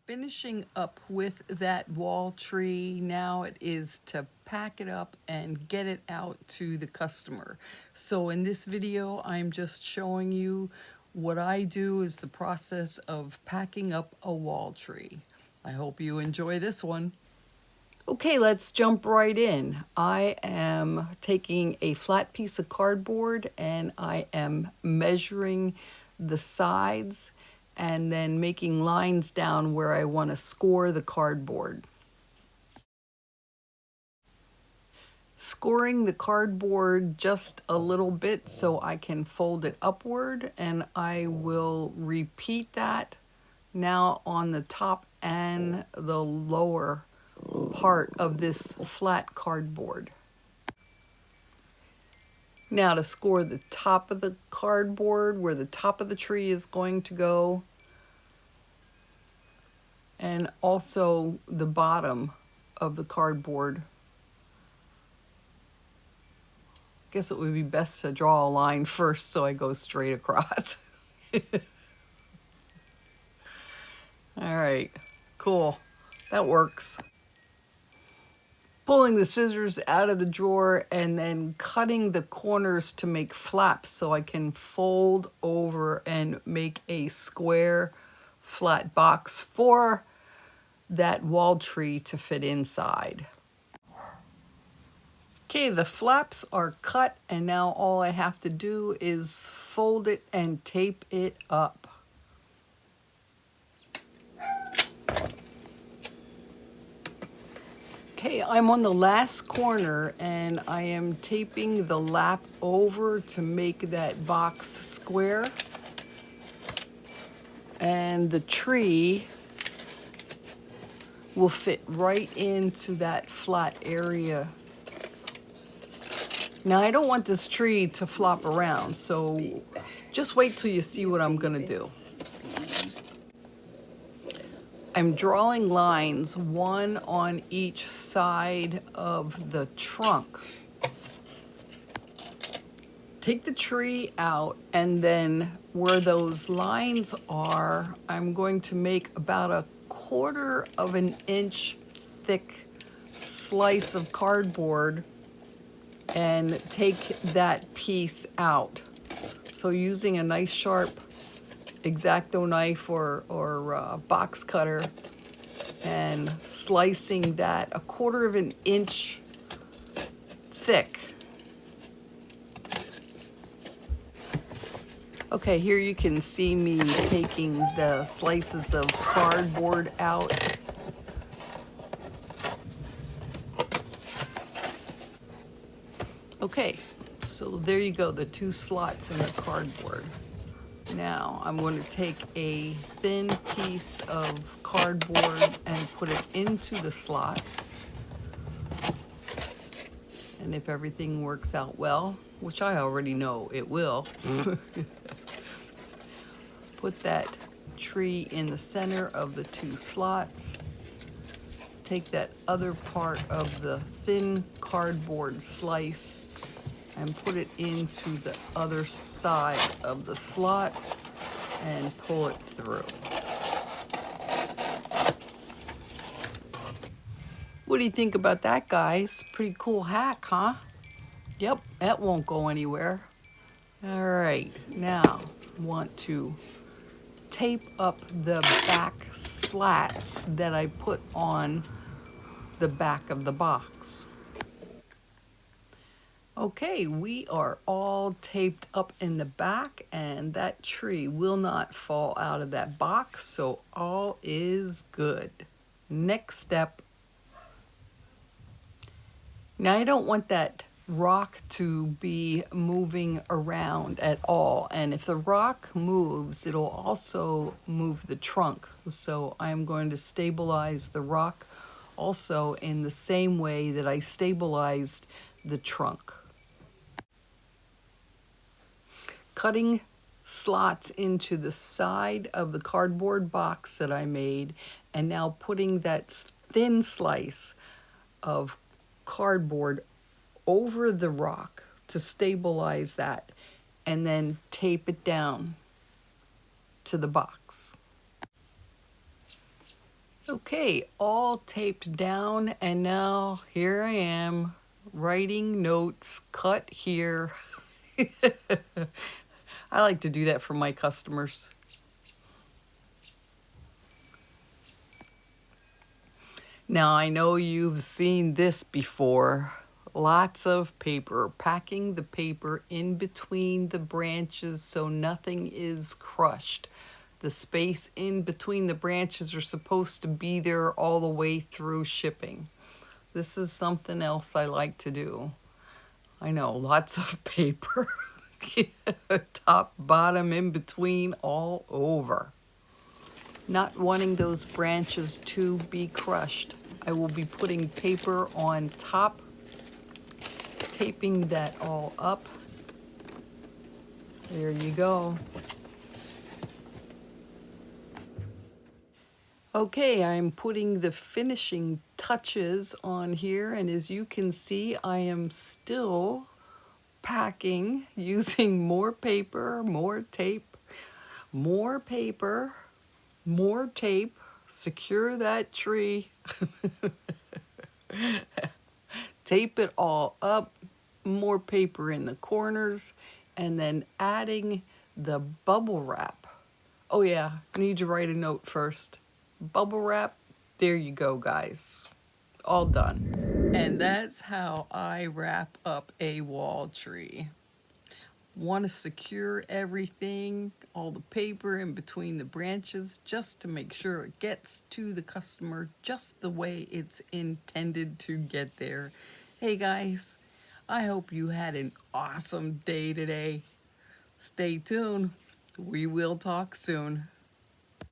Finishing up with that wall tree, now it is to pack it up and get it out to the customer. So in this video, I'm just showing you what I do is the process of packing up a wall tree. I hope you enjoy this one. Okay, let's jump right in. I am taking a flat piece of cardboard and I am measuring the sides and then making lines down where I want to score the cardboard. Scoring the cardboard just a little bit so I can fold it upward, and I will repeat that now on the top and the lower part of this flat cardboard. Now to score the top of the cardboard, where the top of the tree is going to go, and also the bottom of the cardboard. Guess it would be best to draw a line first so I go straight across. All right, cool, that works. Pulling the scissors out of the drawer and then cutting the corners to make flaps so I can fold over and make a square flat box for that wall tree to fit inside. Okay, the flaps are cut and now all I have to do is fold it and tape it up. Okay, I'm on the last corner and I am taping the lap over to make that box square. And the tree will fit right into that flat area. Now I don't want this tree to flop around, so just wait till you see what I'm gonna do. I'm drawing lines, one on each side of the trunk. Take the tree out, and then where those lines are, I'm going to make about a 1/4 inch thick slice of cardboard and take that piece out. So using a nice sharp X-Acto knife or box cutter and slicing that a 1/4 inch thick. Okay, here you can see me taking the slices of cardboard out. Okay, so there you go, the 2 slots in the cardboard. Now I'm going to take a thin piece of cardboard and put it into the slot. And if everything works out well, which I already know it will, put that tree in the center of the 2 slots. Take that other part of the thin cardboard slice and put it into the other side of the slot and pull it through. What do you think about that, guys? Pretty cool hack, huh? Yep, that won't go anywhere. All right, now want to tape up the back slats that I put on the back of the box. Okay, we are all taped up in the back, and that tree will not fall out of that box, so all is good. Next step. Now I don't want that rock to be moving around at all, and if the rock moves, it'll also move the trunk. So I'm going to stabilize the rock also in the same way that I stabilized the trunk. Cutting slots into the side of the cardboard box that I made, and now putting that thin slice of cardboard over the rock to stabilize that, and then tape it down. to the box. Okay, all taped down, and now here I am writing notes, cut here. I like to do that for my customers. Now I know you've seen this before. Lots of paper, packing the paper in between the branches so nothing is crushed. The space in between the branches are supposed to be there all the way through shipping. This is something else I like to do. I know, lots of paper. Top, bottom, in between, all over. Not wanting those branches to be crushed, I will be putting paper on top, taping that all up. There you go. Okay, I'm putting the finishing touches on here, and as you can see, I am still packing using more paper, more tape, more paper, more tape. Secure that tree. Tape it all up, more paper in the corners, and then adding the bubble wrap. Oh yeah, I need to write a note first. Bubble wrap, there you go, guys. All done. And that's how I wrap up a wall tree. Want to secure everything, all the paper in between the branches, just to make sure it gets to the customer just the way it's intended to get there. Hey guys, I hope you had an awesome day today. Stay tuned. We will talk soon.